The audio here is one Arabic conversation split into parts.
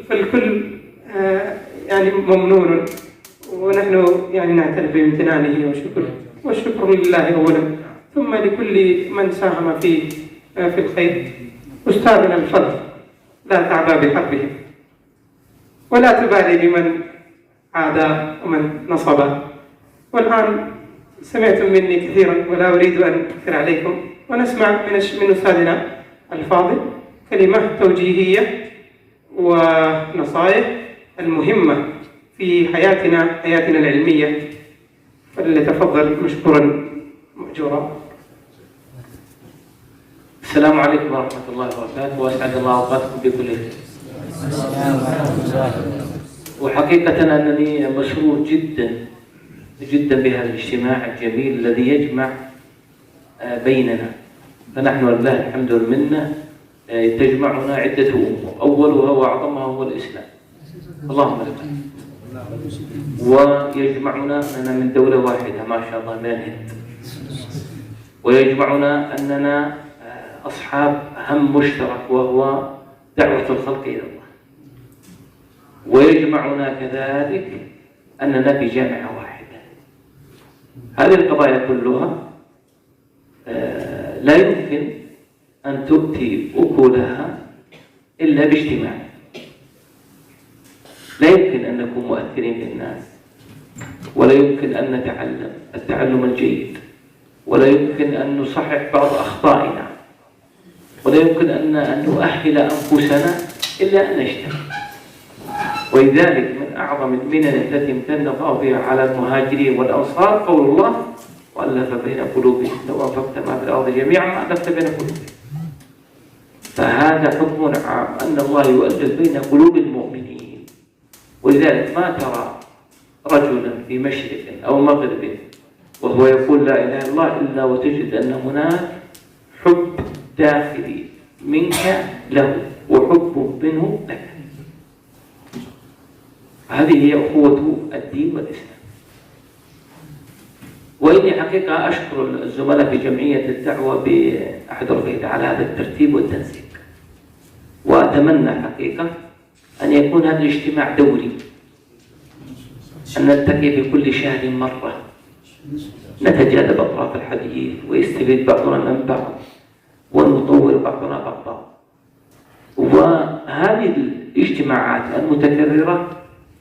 فالكل يعني ممنون، ونحن يعني نعترف بامتنانه وشكره، والشكر لله أولا، ثم لكل من ساهم في الخير. أستاذنا الفضل لا تعبى بحقهم، ولا تبالي بمن عادى ومن نصب. والآن سمعتم مني كثيرا ولا أريد أن أكثر عليكم، ونسمع من أستاذنا الفاضل كلمة توجيهية ونصائح المهمة في حياتنا العلمية، فليتفضل مشكورا مأجورا. السلام عليكم ورحمة الله وبركاته، وأسعد الله أوقاتكم بكل خير. وحقيقة أنني مسرور جدا بهذا الاجتماع الجميل الذي يجمع بيننا. فنحن لله الحمد والمنة تجمعنا عدة أمور، أولها وأعظمها هو الإسلام، اللهم لك، ويجمعنا أننا من دولة واحدة ما شاء الله من الهند، ويجمعنا أننا أصحاب هم مشترك وهو دعوة الخلق إلى الله، ويجمعنا كذلك أننا في جامعة واحدة. هذه القضايا كلها لا يمكن أن تؤتي أكلها إلا باجتماع. لا يمكن أن نكون مؤثرين في الناس، ولا يمكن أن نتعلم التعلم الجيد، ولا يمكن أن نصحح بعض أخطائنا، ولا يمكن أن نؤهل أنفسنا إلا أن نجتمع. ولذلك من أعظم المنن التي امتن الله بها على المهاجرين والأنصار قول الله: وألف بين قلوبهم لو أنفقت ما في الأرض جميعا ما ألفت بين قلوبهم. فهذا حكم عام أن الله يؤلف بين قلوب المؤمنين. ولذلك ما ترى رجلا في مشرق أو مغرب وهو يقول لا إله إلا الله إلا وتجد أن هناك حب داخلي منك له وحب منه لك. هذه هي أخوة الدين والإسلام. وإني حقيقة أشكر الزملاء في جمعية الدعوة بأحد الغيث على هذا الترتيب والتنسيق، وأتمنى حقيقة أن يكون هذا الاجتماع دوري، أن نلتقي في كل شهر مرة، نتجاذب أطراف الحديث ويستفيد بعضنا من بعض ونطور بعضنا بعضا. وهذه الاجتماعات المتكررة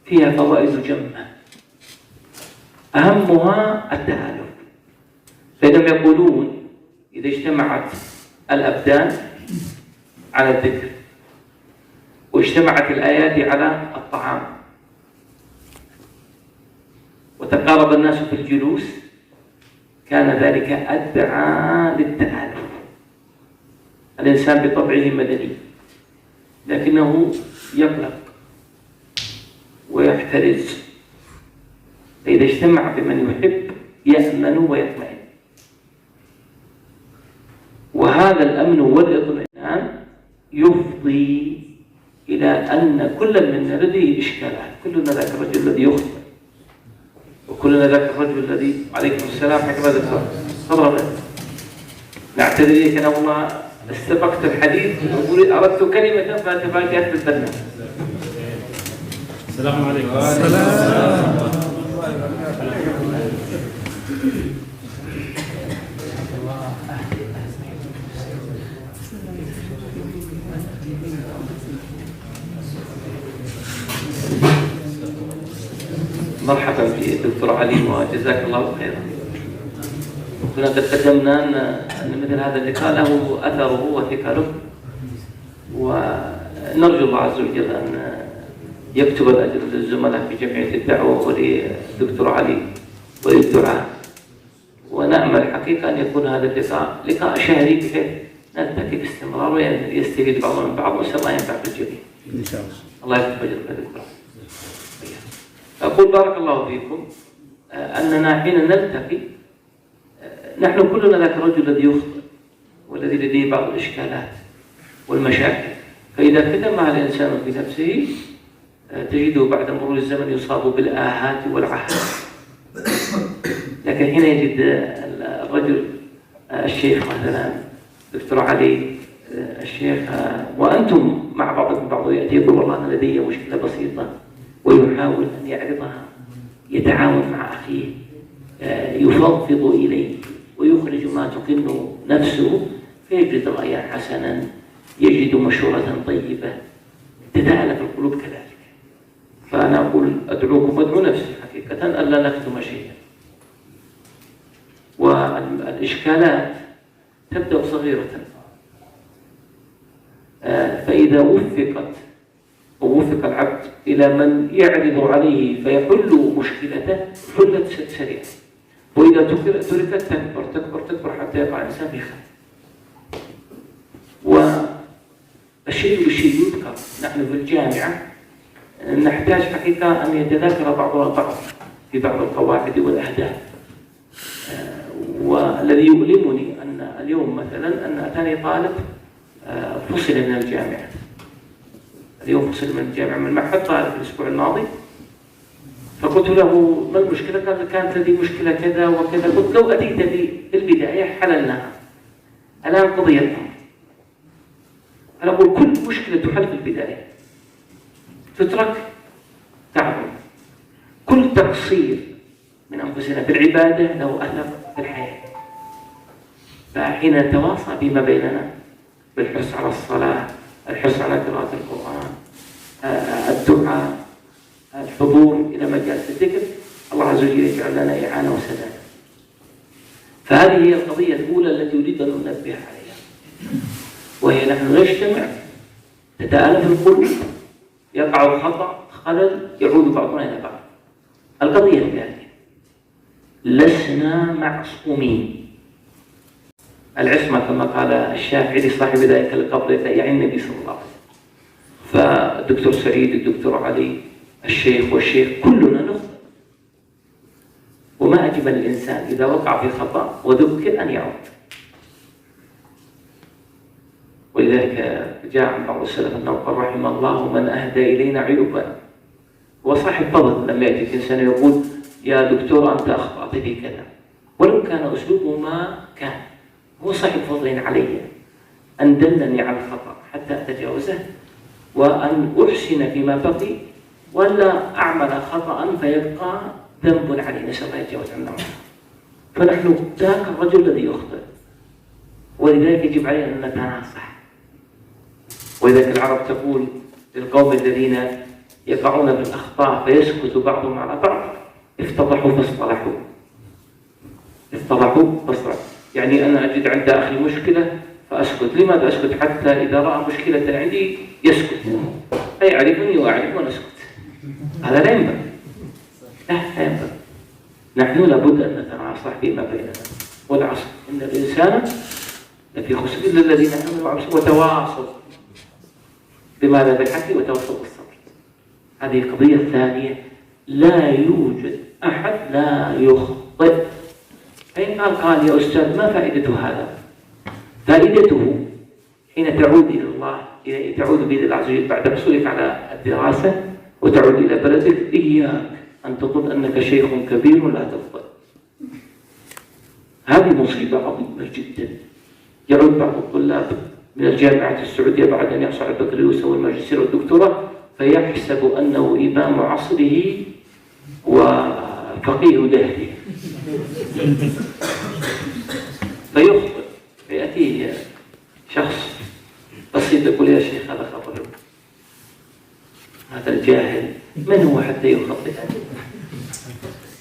فيها فوائد جمة، أهمها التآلف. فإنهم يقولون إذا اجتمعت الأبدان على الذكر واجتمعت الآيات على الطعام وتقارب الناس في الجلوس كان ذلك أدعى للتآلف. الإنسان بطبعه مدني لكنه يقلق ويحترز، فإذا اجتمع بمن يحب يأمن ويطمئن. وهذا الأمن والاطمئنان يفضي إلى أن كل منا لديه إشكالات. كلنا ذاك الرجل الذي يخطئ، وكلنا ذاك الرجل الذي عليكم السلام حكم الدكتور تفضل. نعتذر إليك أنا والله استبقت الحديث أردت كلمة فتفاجأت بالبرنامج. السلام عليكم. مرحبا بالدكتور علي وجزاك الله خيرا. كنا قد قدمنا أن مثل هذا اللقاء له أثره وثقله، ونرجو الله عز وجل أن يكتب الأجر للزملاء في جمعية الدعوة وللدكتور علي وللدعاء. ونأمل حقيقة أن يكون هذا اللقاء لقاء شهري بحيث نلتقي باستمرار ويستفيد بعضنا من بعض، وأسأل الله ينفع بالجميع إن شاء الله. الله يكتب أجر الدكتور. أقول بارك الله فيكم أننا حين نلتقي نحن كلنا ذاك الرجل الذي يخطئ والذي لديه بعض الإشكالات والمشاكل، فإذا كتمها الإنسان في نفسه تجده بعد مرور الزمن يصاب بالآهات والعهات. لكن حين يجد الرجل الشيخ مثلا دكتور علي الشيخ وأنتم مع بعضكم بعض يأتي يقول والله أنا لدي مشكلة بسيطة ويحاول أن يعرضها، يتعاون مع أخيه، يفضفض إليه ويخرج ما تكن نفسه، فيجد رأيا حسنا، يجد مشورة طيبة تتألف القلوب كذلك. فأنا أقول أدعوكم وأدعو نفسي حقيقة ألا نكتم شيئا. والإشكالات تبدأ صغيرة، فإذا وفق العبد إلى من يعرض عليه فيحل مشكلته حلت سريعا، وإذا تركت تكبر حتى يقع الإنسان في خير. والشيء بالشيء يذكر. نحن في الجامعة نحتاج حقيقة أن يتذاكر بعضنا البعض في بعض القواعد والأهداف. والذي يؤلمني أن اليوم مثلا أن أتاني طالب فصل من الجامعة، اليوم فصل من الجامعة من معهد طالب الأسبوع الماضي، فقلت له ما المشكلة؟ قال كانت لدي مشكلة كذا وكذا. قلت لو أتيت في البداية حللناها، الآن قضي الأمر. أنا أقول كل مشكلة تحل في البداية تترك تعظم. كل تقصير من أنفسنا في العبادة له أثر في الحياة. فحين نتواصى فيما بيننا بالحرص على الصلاة، الحرص على قراءة القرآن، الدعاء، الحضور إلى مجالس الذكر، الله عز وجل يجعل لنا إعانة وسداد. فهذه هي القضية الأولى التي أريد أن أنبه عليها، وهي نحن نجتمع، تتآلف القلوب، يقع خطأ خلل يعود بعضنا إلى بعض. القضية الثانية، لسنا معصومين. العصمة كما قال الشافعي لصاحب ذلك القبر يعني النبي صلى الله عليه وسلم. فالدكتور سعيد، الدكتور علي، والشيخ كلنا نخطئ، وما أجمل الإنسان إذا وقع في خطأ وذكر أن يعود. ولذلك جاء عن بعض السلف أنه قال رحم الله من أهدى إلينا عيوبا. هو صاحب فضل لما يأتي إنسان يقول يا دكتور أنت أخطأت في كذا، ولو كان أسلوبه ما كان، هو صاحب فضل علي أن دلني على الخطأ حتى أتجاوزه وأن أحسن فيما بقي، ولا أعمل خطأ فيبقى ذنب علي، نسأل الله يتجاوز عنا. فنحن ذاك الرجل الذي يخطئ، ولذلك يجب علينا أن نتناصح. ولذلك العرب تقول للقوم الذين يقعون في الأخطاء فيسكت بعضهم على بعض افتضحوا فاصطلحوا. يعني أنا أجد عند أخي مشكلة فأسكت. لماذا أسكت؟ حتى إذا رأى مشكلة عندي يسكت، فيعرفني وأعرف ونسكت. هذا لا ينبغي. نحن لابد أن نتناصح فيما بيننا. والعصر إن الإنسان لفي خسر إلا الذين آمنوا وتواصوا بماذا؟ بالحق وتواصوا بالصبر. هذه القضية الثانية. لا يوجد أحد لا يخطئ. فإن قال يا أستاذ ما فائدة هذا؟ فائدته حين تعود إلى الله، تعود بإذن الله عز وجل بعد حصولك على الدراسة وتعود إلى بلدك، إياك أن تظن أنك شيخ كبير لا تخطئ. هذه مصيبة عظيمة جدا. يعود بعض الطلاب من الجامعة السعودية بعد أن يحصل على البكالوريوس والماجستير والدكتوراه فيحسب أنه إمام عصره وفقيه دهره، فيخطئ. فيأتيه شخص بسيط يقول يا شيخ هذا خطأ، هذا الجاهل من هو حتى يخطئ؟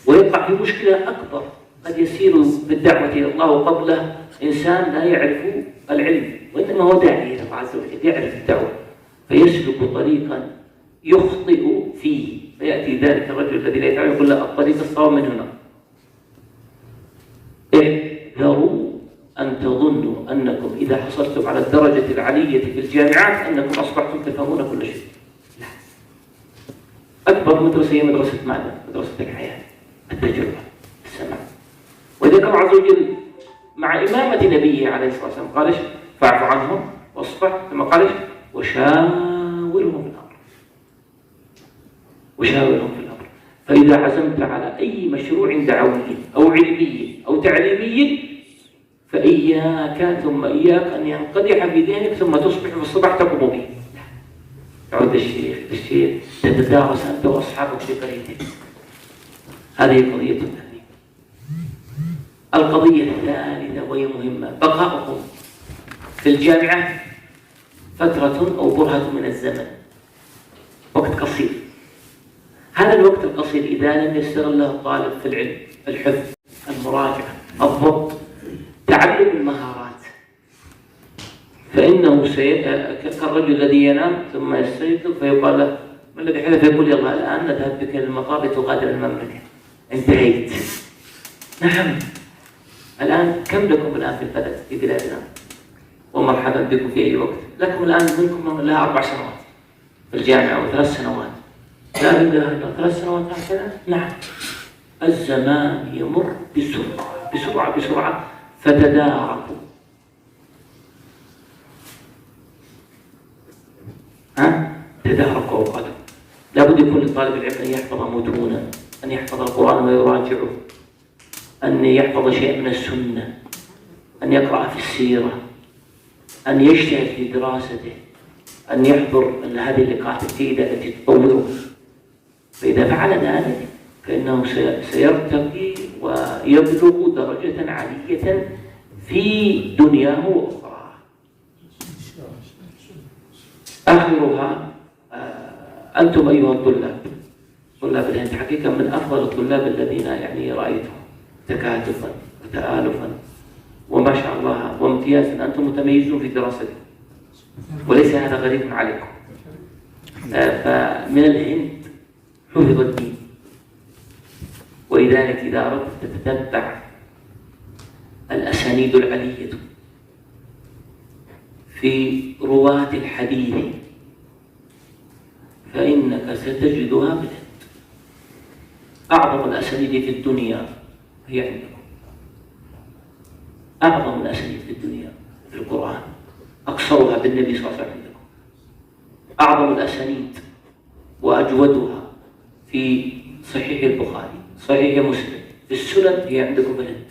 ويقع في مشكلة أكبر. قد يسير بالدعوة إلى الله وقبله إنسان لا يعرف العلم، وإنما هو داعي إلى الله عز وجل يعرف الدعوة، فيسلك طريقا يخطئ فيه، فيأتي ذلك الرجل الذي لا يتعلم يقول لا الطريق الصواب من هنا. احذروا أن تظنوا أنكم إذا حصلتم على الدرجة العالية في الجامعات أنكم أصبحتم تفهمون كل شيء. لا. أكبر مدرسة هي مدرسة ماذا؟ مدرسة الحياة، التجربة، السمع. وذلك الله عز وجل مع إمامة نبيه عليه الصلاة والسلام قال فاعف عنهم واصفح، ثم قال وشاورهم في الأمر. فإذا عزمت على أي مشروع دعوي أو علمي أو تعليمي فإياك ثم إياك أن ينقدح في ذهنك ثم تصبح في الصباح تقوم به. تعود الشيخ تتدارس أنت وأصحابك في قريتك. هذه قضية ثانية. القضية الثالثة وهي مهمة: بقاؤكم في الجامعة فترة أو برهة من الزمن، وقت قصير. هذا الوقت القصير إذا لم يستغله الطالب في العلم، الحفظ، المراجعة، الضبط، تعلم المهارات، فإنه كالرجل الذي ينام ثم يستيقظ فيقال له: ما الذي حدث؟ فيقول: يلا الآن نذهب بك للمطار لتغادر المملكة، انتهيت. نعم، الآن كم لكم الآن في البلد في بلادنا؟ ومرحبا بكم في أي وقت. لكم الآن منكم لها 4 سنوات في الجامعة أو 3 سنوات. لا إله إلا 3 سنوات هكذا. نعم، الزمان يمر بسرعة بسرعة بسرعة، فتداركوا. تداركوا أوقاتكم. لابد يكون لطالب العلم أن يحفظ متونا، أن يحفظ القرآن ويراجعه، أن يحفظ شيء من السنة، أن يقرأ في السيرة، أن يجتهد في دراسته، أن يحضر هذه اللقاءات الجيدة التي تطوره. فإذا فعل ذلك فإنه سيرتقي ويبلغ درجة عالية في دنياه وأخرى. آخرها أنتم أيها الطلاب، طلاب الهند حقيقة من أفضل الطلاب الذين يعني رأيتهم تكاتفا وتآلفا وما شاء الله وامتيازا. أنتم متميزون في دراستكم وليس هذا غريب عليكم. فمن الهند حفظ الدين، ولذلك إذا أردت تتتبع الأسانيد العلية في رواة الحديث فإنك ستجدها بالهند. أعظم الأسانيد في الدنيا هي عندكم، أعظم الأسانيد في الدنيا في القرآن، أقصرها بالنبي صلى الله عليه وسلم عندكم. أعظم الأسانيد وأجودها في صحيح البخاري، صحيح مسلم، في السنن هي عندكم بالهند.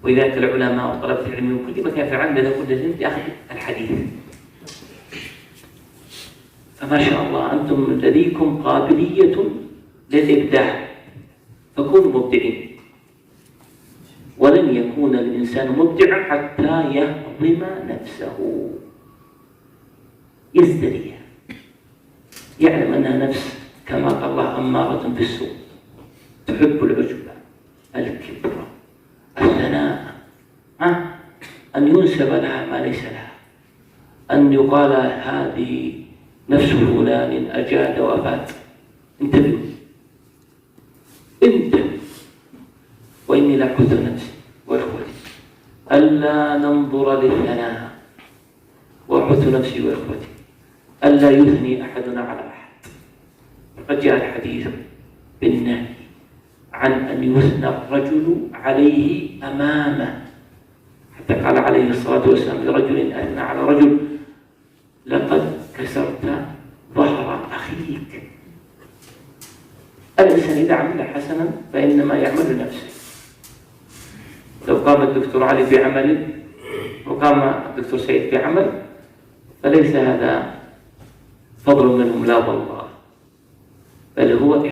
ولذلك العلماء وطلبة العلم من كل مكان في العالم يذهبون للهند يأخذ الحديث. فما شاء الله أنتم لديكم قابلية للإبداع، فكونوا مبدعين. ولن يكون الإنسان مبدعا حتى يهضم نفسه، يزدريها، يعلم أنها نفس كما قال الله أمارة بالسوء، تحب العجب، الكبر، الثناء، أن ينسب لها ما ليس لها، أن يقال هذه نفس فلان أجاد وأفاد. انتبهوا وإني لأحث نفسي وإخوتي ألا ننظر للثناء، وأحث نفسي وإخوتي ألا يثني أحدنا على أحد. فقد جاء الحديث بالنهي عن أن يثنى الرجل عليه أمامه، حتى قال عليه الصلاة والسلام لرجل أثنى على رجل: لقد كسرت ظهر أخيك. الإنسان إذا عمل حسنا فإنما يعمل لنفسه. لو قام الدكتور علي بعمل وقام الدكتور سعيد بعمل فليس هذا فضل منهم، لا والله، بل هو